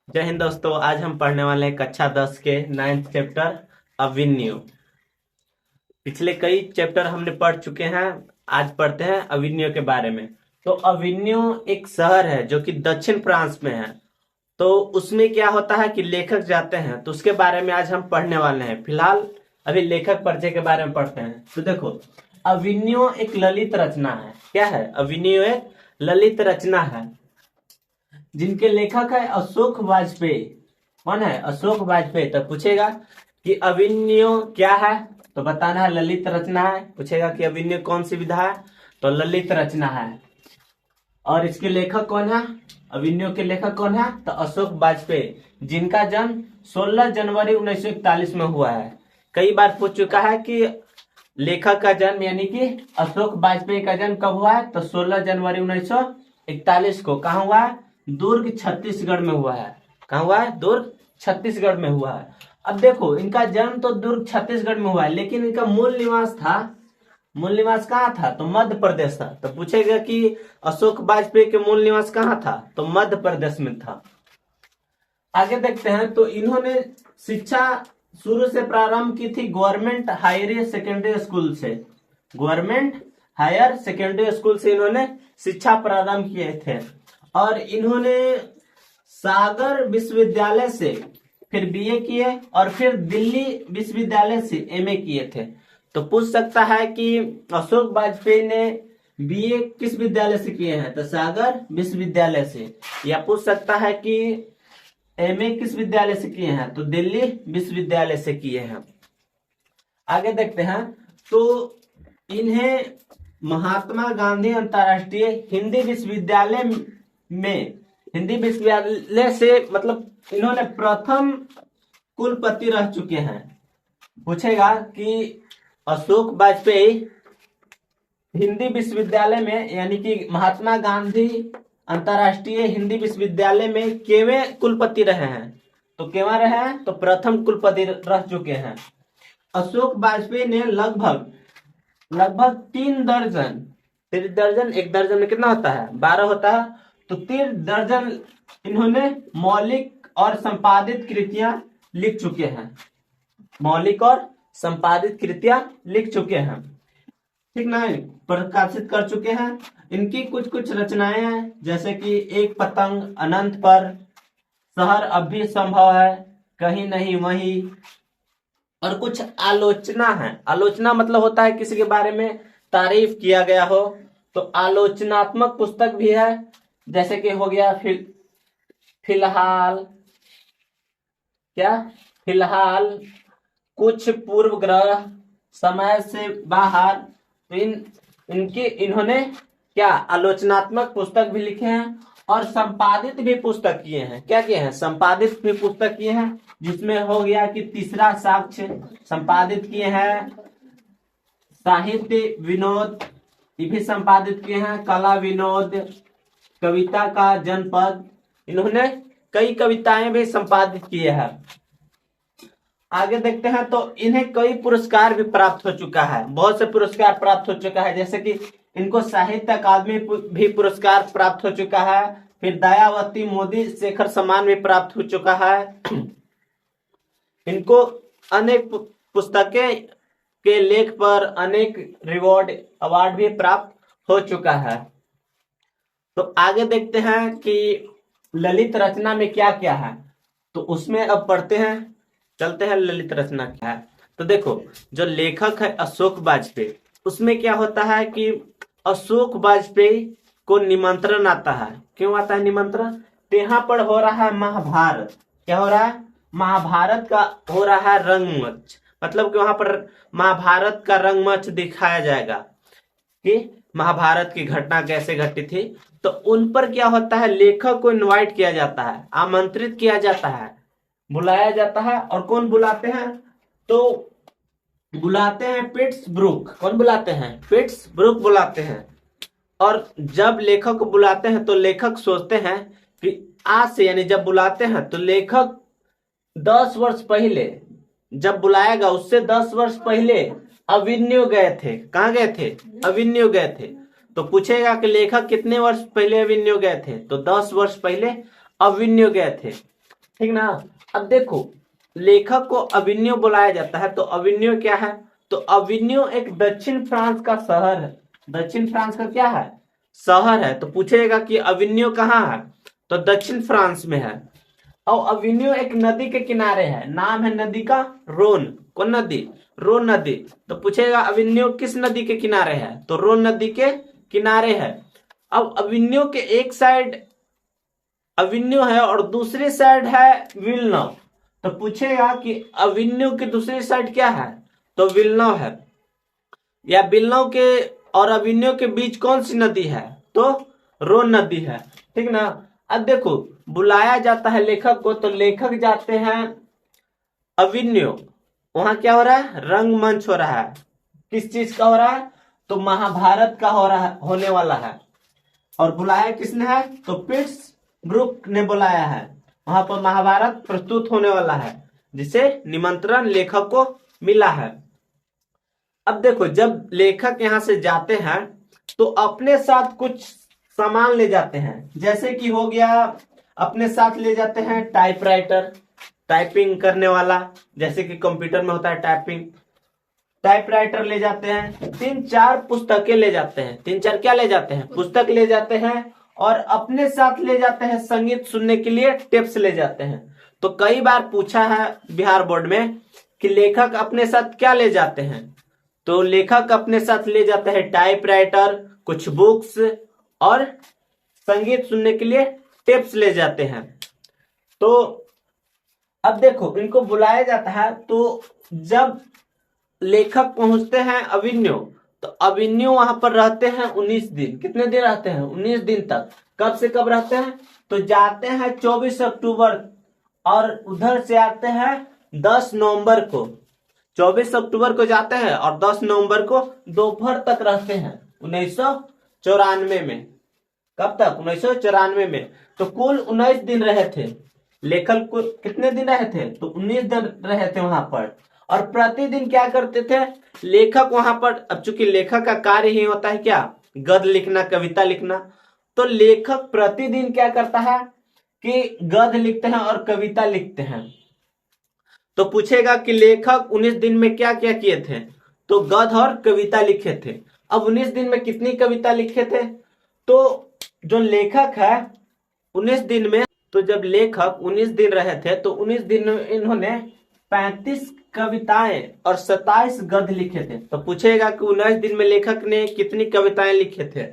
जय हिंद दोस्तों। आज हम पढ़ने वाले हैं कक्षा 10 के 9th चैप्टर अविन्यू। पिछले कई चैप्टर हमने पढ़ चुके हैं। आज पढ़ते हैं अविन्यू के बारे में। तो अविन्यू एक शहर है जो कि दक्षिण फ्रांस में है। तो उसमें क्या होता है कि लेखक जाते हैं, तो उसके बारे में आज हम पढ़ने वाले हैं। फिलहाल अभी लेखक परिचय के बारे में पढ़ते हैं। तो देखो, अविन्यू एक ललित रचना है। क्या है? अविन्यू एक ललित रचना है जिनके लेखक है अशोक वाजपेयी। कौन है? अशोक वाजपेयी। तो पूछेगा कि अविन्यू क्या है, तो बताना है ललित रचना है। पूछेगा कि अविन्यू कौन सी विधा है, तो ललित रचना है। और इसके लेखक कौन है? अविन्यू के लेखक कौन है? तो अशोक वाजपेयी, जिनका जन्म 16 जनवरी 1941 में हुआ है। कई बार पूछ चुका है कि लेखक का जन्म यानी कि अशोक वाजपेयी का जन्म कब हुआ है, तो 16 जनवरी 1941 को। कहाँ हुआ है? दुर्ग छत्तीसगढ़ में हुआ है। कहाँ हुआ है? दुर्ग छत्तीसगढ़ में हुआ है। अब देखो, इनका जन्म तो दुर्ग छत्तीसगढ़ में हुआ है, लेकिन इनका मूल निवास कहाँ था? तो मध्य प्रदेश था। तो पूछेगा कि अशोक वाजपेयी के मूल निवास कहाँ था, तो मध्य प्रदेश में था। आगे देखते हैं। तो इन्होंने शिक्षा शुरू से प्रारंभ की थी गवर्नमेंट हायर सेकेंडरी स्कूल से। गवर्नमेंट हायर सेकेंडरी स्कूल से इन्होंने शिक्षा प्रारंभ किए थे। और इन्होंने सागर विश्वविद्यालय से फिर बीए किए और फिर दिल्ली विश्वविद्यालय से एमए किए थे। तो पूछ सकता है कि अशोक वाजपेयी ने बीए किस विद्यालय से किए हैं, तो सागर विश्वविद्यालय से। या पूछ सकता है कि एमए किस विद्यालय से किए हैं, तो दिल्ली विश्वविद्यालय से किए हैं। आगे देखते हैं। तो इन्हें महात्मा गांधी अंतर्राष्ट्रीय हिंदी विश्वविद्यालय में, हिंदी विश्वविद्यालय से मतलब इन्होंने प्रथम कुलपति रह चुके हैं। पूछेगा कि अशोक वाजपेयी हिंदी विश्वविद्यालय में यानी कि महात्मा गांधी अंतर्राष्ट्रीय हिंदी विश्वविद्यालय में केवें कुलपति रहे हैं, तो केवं रहे हैं, तो प्रथम कुलपति रह चुके हैं। अशोक वाजपेयी ने लगभग 3 दर्जन, एक दर्जन में कितना होता है? 12 होता है। तो 3 दर्जन इन्होंने मौलिक और संपादित कृतियां लिख चुके हैं। मौलिक और संपादित कृतियां लिख चुके हैं, ठीक ना? प्रकाशित कर चुके हैं। इनकी कुछ कुछ रचनाएं हैं, जैसे कि एक पतंग, अनंत पर, शहर अब भी संभव है, कहीं नहीं वहीं। और कुछ आलोचना है। आलोचना मतलब होता है किसी के बारे में तारीफ किया गया हो। तो आलोचनात्मक पुस्तक भी है, जैसे कि हो गया फिलहाल, क्या? फिलहाल, कुछ पूर्व ग्रह, समय से बाहर। तो इन्होंने क्या आलोचनात्मक पुस्तक भी लिखे हैं और संपादित भी पुस्तक किए हैं। क्या किए हैं? संपादित भी पुस्तक किए हैं, जिसमें हो गया कि तीसरा साक्ष्य संपादित किए हैं, साहित्य विनोद ये भी संपादित किए हैं, कला विनोद, कविता का जनपद, इन्होंने कई कविताएं भी संपादित किए हैं। आगे देखते हैं। तो इन्हें कई पुरस्कार भी प्राप्त हो चुका है, बहुत से पुरस्कार प्राप्त हो चुका है, जैसे कि इनको साहित्य अकादमी भी पुरस्कार प्राप्त हो चुका है। फिर दयावती मोदी शेखर सम्मान भी प्राप्त हो चुका है। इनको अनेक पुस्तकें के लेख पर अनेक रिवॉर्ड अवार्ड भी प्राप्त हो चुका है। तो आगे देखते हैं कि ललित रचना में क्या क्या है, तो उसमें अब पढ़ते हैं। चलते हैं ललित रचना क्या है। तो देखो, जो लेखक है अशोक वाजपेयी, उसमें क्या होता है कि अशोक वाजपेयी को निमंत्रण आता है। क्यों आता है निमंत्रण? तो यहाँ पर हो रहा है महाभारत। क्या हो रहा है? महाभारत का हो रहा है रंगमंच। मतलब कि वहां पर महाभारत का रंगमंच दिखाया जाएगा कि महाभारत की घटना कैसे घटी थी। तो उन पर क्या होता है, लेखक को इनवाइट किया जाता है, आमंत्रित किया जाता है, बुलाया जाता है। और कौन बुलाते हैं? तो बुलाते हैं पिट्सब्रुक। कौन बुलाते हैं? पिट्सब्रुक बुलाते हैं। और जब लेखक को बुलाते हैं तो लेखक सोचते हैं कि आज से, यानी जब बुलाते हैं तो लेखक 10 वर्ष पहले जब बुलाएगा उससे 10 वर्ष पहले अविन्यू गए थे। कहाँ गए थे? अविन्यू गए थे। तो पूछेगा कि लेखक कितने वर्ष पहले अविन्यू गए थे, तो 10 वर्ष पहले अविन्यू गए थे। ठीक ना। अब देखो, लेखक को अविन्यो बुलाया जाता है, तो अविन्यो क्या है? तो अविन्यो एक दक्षिण फ्रांस का शहर है। दक्षिण फ्रांस का क्या है? शहर है। तो पूछेगा कि अविन्यो कहाँ है? तो दक्षिण फ्रांस में है। और अविन्यो एक नदी के किनारे है, नाम है नदी का रोन। कौन नदी? रोन नदी। तो पूछेगा अविन्यो किस नदी के किनारे है? तो रोन नदी के किनारे है। अब अविन्यो के एक साइड अविन्यो है और दूसरी साइड है विल्नव। तो पूछेगा कि अविन्यो की दूसरी साइड क्या है? तो विल्नव है। या विल्नव के और अविन्यो के बीच कौन सी नदी है? तो रोन नदी है। ठीक ना। अब देखो, बुलाया जाता है लेखक को, तो लेखक जाते हैं अविन्यो। वहां क्या हो रहा है? रंगमंच हो रहा है। किस चीज का हो रहा है? तो महाभारत का हो रहा है, होने वाला है। और बुलाया किसने है? तो पिट्स ब्रुक ने बुलाया है। वहां पर महाभारत प्रस्तुत होने वाला है, जिसे निमंत्रण लेखक को मिला है। अब देखो, जब लेखक यहां से जाते हैं तो अपने साथ कुछ सामान ले जाते हैं। जैसे कि हो गया, अपने साथ ले जाते हैं टाइपराइटर, टाइपिंग करने वाला, जैसे कि कंप्यूटर में होता है टाइपिंग। टाइपराइटर ले जाते हैं, 3-4 पुस्तकें ले जाते हैं। 3-4 क्या ले जाते हैं? पुस्तक ले जाते हैं। और अपने साथ ले जाते हैं संगीत सुनने के लिए टेप्स ले जाते हैं। तो कई बार पूछा है बिहार बोर्ड में कि लेखक अपने साथ क्या ले जाते हैं? तो लेखक अपने साथ ले जाते हैं टाइपराइटर, कुछ बुक्स और संगीत सुनने के लिए टेप्स ले जाते हैं। तो अब देखो, इनको बुलाया जाता है। तो जब लेखक पहुंचते हैं अविन्यो, तो अविन्यो वहां पर रहते हैं 19 दिन। कितने दिन रहते हैं? 19 दिन तक। कब से कब रहते हैं? तो जाते हैं 24 अक्टूबर और उधर से आते हैं 10 नवंबर को। 24 अक्टूबर को जाते हैं और 10 नवंबर को दोपहर तक रहते हैं 1994 में। कब तक? 1994 में। तो कुल 19 दिन रहे थे। लेखक को कितने दिन रहे थे? तो 19 दिन रहे थे वहां पर। और प्रतिदिन क्या करते थे लेखक वहां पर? अब चूंकि लेखक का कार्य ही होता है क्या? गद्य लिखना, कविता लिखना। तो लेखक प्रतिदिन क्या करता है कि गद्य लिखते हैं और कविता लिखते हैं। तो पूछेगा कि लेखक 19 दिन में क्या क्या किए थे? तो गद्य और कविता लिखे थे। अब 19 दिन में कितनी कविता लिखे थे? तो जो लेखक है 19 दिन में, तो जब लेखक 19 दिन रहे थे तो 19 दिन में इन्होंने 35 कविताएं और 27 गद्य लिखे थे। तो पूछेगा कि 19 दिन में लेखक ने कितनी कविताएं लिखे थे?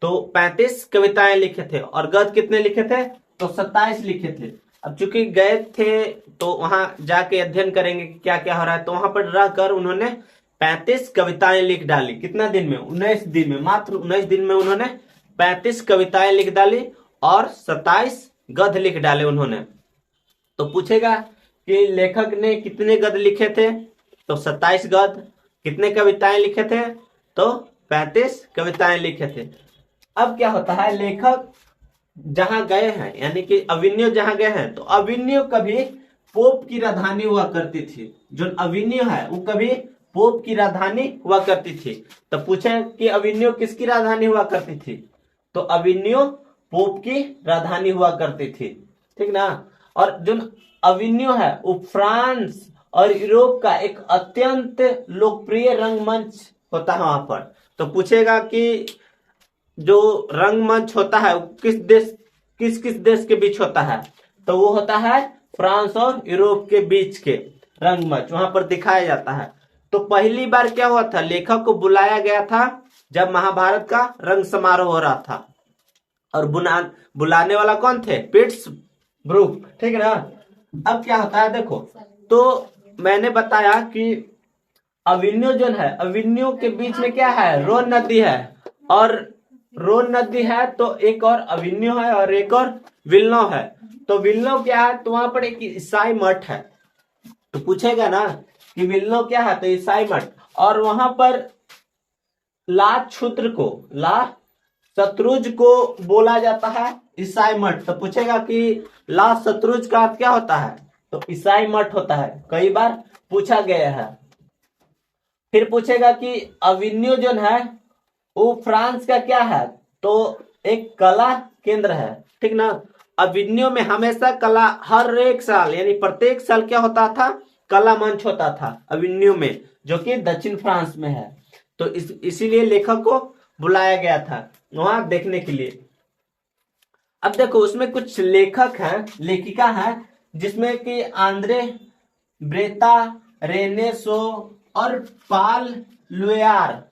तो 35 कविताएं लिखे थे। और गद्य कितने लिखे थे? तो 27 लिखे थे। अब चूंकि गए थे तो वहां जाके अध्ययन करेंगे कि क्या क्या हो रहा है, तो वहां पर रहकर उन्होंने 35 कविताएं लिख डाली। कितना दिन में? 19 दिन में। मात्र 19 दिन में उन्होंने 35 कविताएं लिख डाली और 27 गद्य लिख डाले उन्होंने। तो पूछेगा कि लेखक ने कितने गद्य लिखे थे? तो 27 गद्य। कितने कविताएं लिखे थे? तो 35 कविताएं लिखे थे। अब क्या होता है, लेखक जहां गए हैं, यानी कि अविन्यो जहां गए हैं, तो अविन्यो कभी पोप की राजधानी हुआ करती थी। जो अविन्यो है वो कभी पोप की राजधानी हुआ करती थी। तो पूछे कि अविन्यो किसकी राजधानी हुआ करती थी? तो अविन्यो पोप की राजधानी हुआ करती थी। ठीक ना। और जो अविन्यो है वो फ्रांस और यूरोप का एक अत्यंत लोकप्रिय रंगमंच होता है वहां पर। तो पूछेगा कि जो रंगमंच होता है वो किस किस देश के बीच होता है? तो वो होता है फ्रांस और यूरोप के बीच के रंगमंच, वहां पर दिखाया जाता है। तो पहली बार क्या हुआ था? लेखक को बुलाया गया था जब महाभारत का रंग समारोह हो रहा था। और बुलाने वाला कौन थे? पिट्स ब्रुक। ठीक है ना। अब क्या होता है देखो, तो मैंने बताया कि अविन्यो जो है, अविन्यो के बीच में क्या है? रोन नदी है। और रोन नदी है तो एक और अविन्यो है और एक और विल्नो है। तो विल्नो क्या है? तो वहां पर एक ईसाई मठ है। तो पूछेगा ना कि विल्नो क्या है? तो ईसाई मठ। और वहां पर ला शत्रुज को बोला जाता है ईसाई मठ। तो पूछेगा कि ला शत्रुज का अर्थ क्या होता है? तो ईसाई मठ होता है। कई बार पूछा गया है। फिर पूछेगा कि अविन्यो जो है वो फ्रांस का क्या है? तो एक कला केंद्र है। ठीक ना। अविन्यो में हमेशा कला, हर एक साल यानी प्रत्येक साल क्या होता था, कला मंच होता था अविन्यो में, जो कि दक्षिण फ्रांस में है। तो इसीलिए लेखक को बुलाया गया था वहां देखने के लिए। अब देखो उसमें कुछ लेखक हैं, लेखिका हैं, जिसमें कि आंद्रे ब्रेता, रेने शो और पाल लुयार,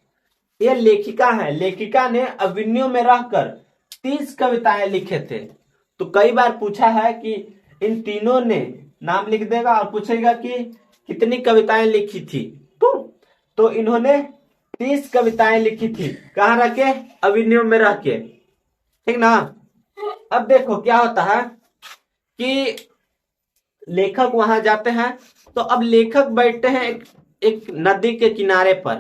ये लेखिका है। लेखिका ने अविन्यो में रहकर 30 कविताएं लिखे थे। तो कई बार पूछा है कि इन तीनों ने, नाम लिख देगा और पूछेगा कि कितनी कविताएं लिखी थी, तो इन्होंने 30 कविताएं लिखी थी। कहाँ रह के, अविन्यो में रह के, ठीक ना। अब देखो क्या होता है कि लेखक वहां जाते हैं, तो अब लेखक बैठते हैं एक नदी के किनारे पर।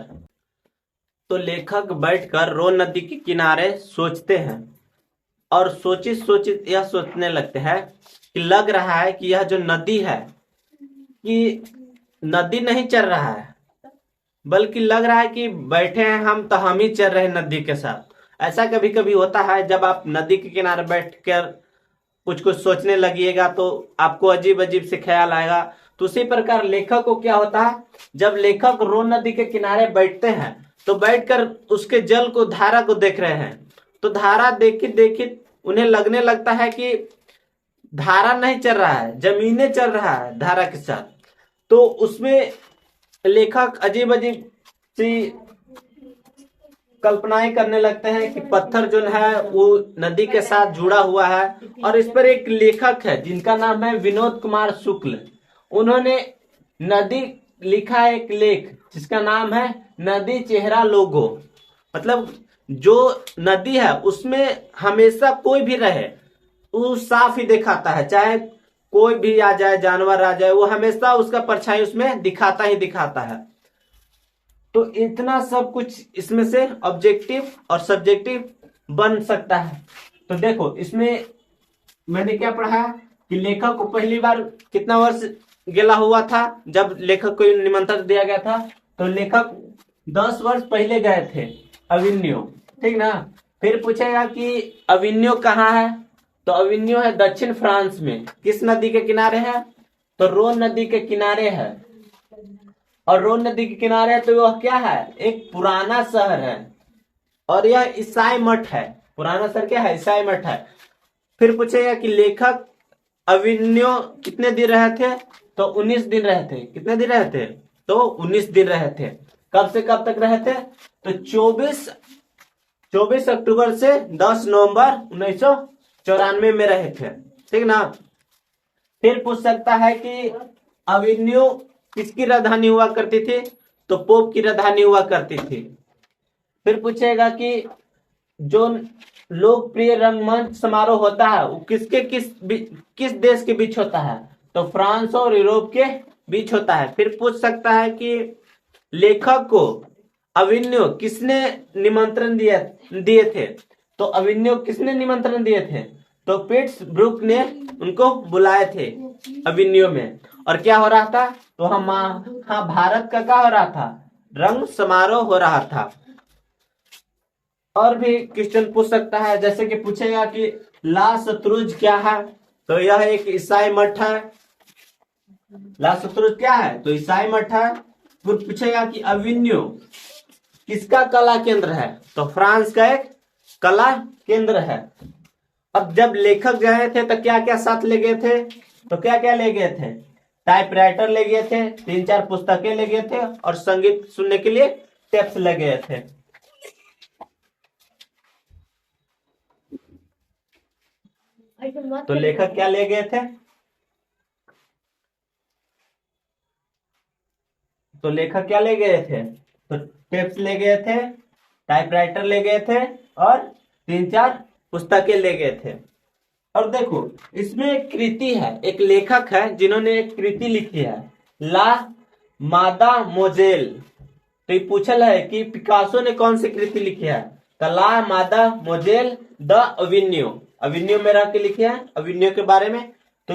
तो लेखक बैठकर रोन नदी के किनारे सोचते हैं, और सोचित यह सोचने लगते हैं कि लग रहा है कि यह जो नदी है, कि नदी नहीं चल रहा है, बल्कि लग रहा है कि बैठे हैं हम तो हम ही चल रहे हैं नदी के साथ। ऐसा कभी कभी होता है, जब आप नदी के किनारे बैठकर कुछ कुछ सोचने लगिएगा तो आपको अजीब अजीब से ख्याल आएगा। तो उसी प्रकार लेखक को क्या होता है, जब लेखक रोन नदी के किनारे बैठते हैं तो बैठकर उसके जल को, धारा को देख रहे हैं, तो धारा देखित देखित उन्हें लगने लगता है कि धारा नहीं चल रहा है, जमीने चल रहा है धारा के साथ। तो उसमें लेखक अजीब अजीब सी कल्पनाएं करने लगते हैं कि पत्थर जो है वो नदी के साथ जुड़ा हुआ है। और इस पर एक लेखक है जिनका नाम है विनोद कुमार शुक्ल, उन्होंने नदी लिखा है एक लेख जिसका नाम है नदी चेहरा लोगो। मतलब जो नदी है उसमें हमेशा कोई भी रहे वो साफ ही दिखाता है, चाहे कोई भी आ जाए, जानवर आ जाए, वो हमेशा उसका परछाई उसमें दिखाता ही दिखाता है। तो इतना सब कुछ इसमें से ऑब्जेक्टिव और सब्जेक्टिव बन सकता है। तो देखो इसमें मैंने क्या पढ़ा कि लेखक को पहली बार कितना वर्ष गेला हुआ था, जब लेखक को निमंत्रण दिया गया था, तो लेखक 10 वर्ष पहले गए थे अविन्यो, ठीक ना। फिर पूछेगा कि अविन्यो कहाँ है, तो अविन्यो है दक्षिण फ्रांस में। किस नदी के किनारे है, तो रोन नदी के किनारे है। और रोन नदी के किनारे है तो वह क्या है, एक पुराना शहर है, और यह ईसाई मठ है। पुराना शहर क्या है, ईसाई मठ है। फिर पूछेगा कि लेखक अविन्यो कितने दिन रहे थे, तो 19 दिन रहे थे। कितने दिन रहे थे, तो 19 दिन रहे थे। कब से कब तक रहे थे, तो 24 अक्टूबर से 10 नवंबर 1994 में रहे थे, ठीक ना। फिर पूछ सकता है कि अविन्यो किसकी राजधानी हुआ करती थी, तो पोप की राजधानी हुआ करती थी। फिर पूछेगा कि जो लोकप्रिय रंगमंच समारोह होता है वो किस देश के बीच होता है, तो फ्रांस और यूरोप के बीच होता है। फिर पूछ सकता है कि लेखक को अविन्यो किसने निमंत्रण दिए थे, तो अविन्यो किसने निमंत्रण दिए थे, तो पिट्सबुर्ग ने उनको बुलाए थे अविन्यो में। और क्या हो रहा था, तो हाँ भारत का क्या हो रहा था, रंग समारोह हो रहा था। और भी क्वेश्चन पूछ सकता है, जैसे कि पूछेगा कि ला शत्रुज क्या है, तो यह एक ईसाई मठ है। ला शत्रुज क्या है, तो ईसाई मठ है। फिर पूछेगा कि अविन्यो किसका कला केंद्र है, तो फ्रांस का एक कला केंद्र है। अब जब लेखक गए थे तो क्या क्या साथ ले गए थे, तो क्या क्या ले गए थे, टाइपराइटर ले गए थे, 3-4 पुस्तकें ले गए थे, और संगीत सुनने के लिए टेप्स ले गए थे। तो लेखक क्या ले गए थे, तो लेखक क्या ले गए थे, तो टेप्स ले गए थे, टाइपराइटर ले गए थे, और 3-4 पुस्तकें ले गए थे। और देखो इसमें एक कृति है, एक लेखक है जिन्होंने एक कृति लिखी है, ला मादा मोजेल। तो ये पूछल है कि पिकासो ने कौन सी कृति लिखी है, तो ला मादा मोजेल द अविन्यो। अविन्यो में रह के लिखे है अविन्यो के बारे में। तो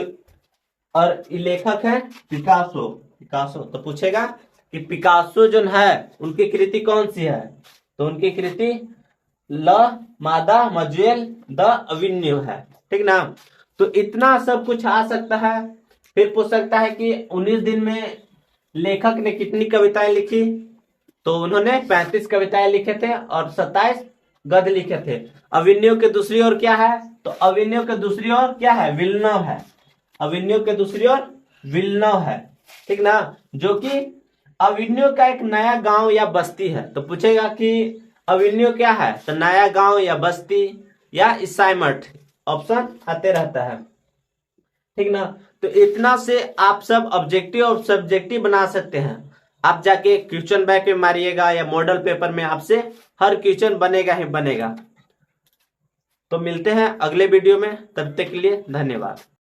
और ये लेखक है पिकासो। तो पूछेगा कि पिकासो जो है उनकी कृति कौन सी है, तो उनकी कृति ल मादा मजुएल द अविन्यो है, ठीक ना। तो इतना सब कुछ आ सकता है। फिर पूछ सकता है कि 19 दिन में लेखक ने कितनी कविताएं लिखी, तो उन्होंने 35 कविताएं लिखे थे और 27 गद्य लिखे थे। अभिनयों के दूसरी ओर क्या है, तो अभिनयों के दूसरी ओर क्या है, विलनव है। अभिनयों के दूसरी ओर विलनव है, ठीक ना, जो कि अभिनयों का एक नया गांव या बस्ती है। तो पूछेगा कि अभिनयों क्या है, तो नया गांव या बस्ती या ईसाई मठ, ऑप्शन आते रहता है, ठीक ना। तो इतना से आप सब ऑब्जेक्टिव और सब्जेक्टिव बना सकते हैं। आप जाके क्वेश्चन बैंक में मारिएगा या मॉडल पेपर में आपसे हर क्वेश्चन बनेगा ही बनेगा। तो मिलते हैं अगले वीडियो में, तब तक के लिए धन्यवाद।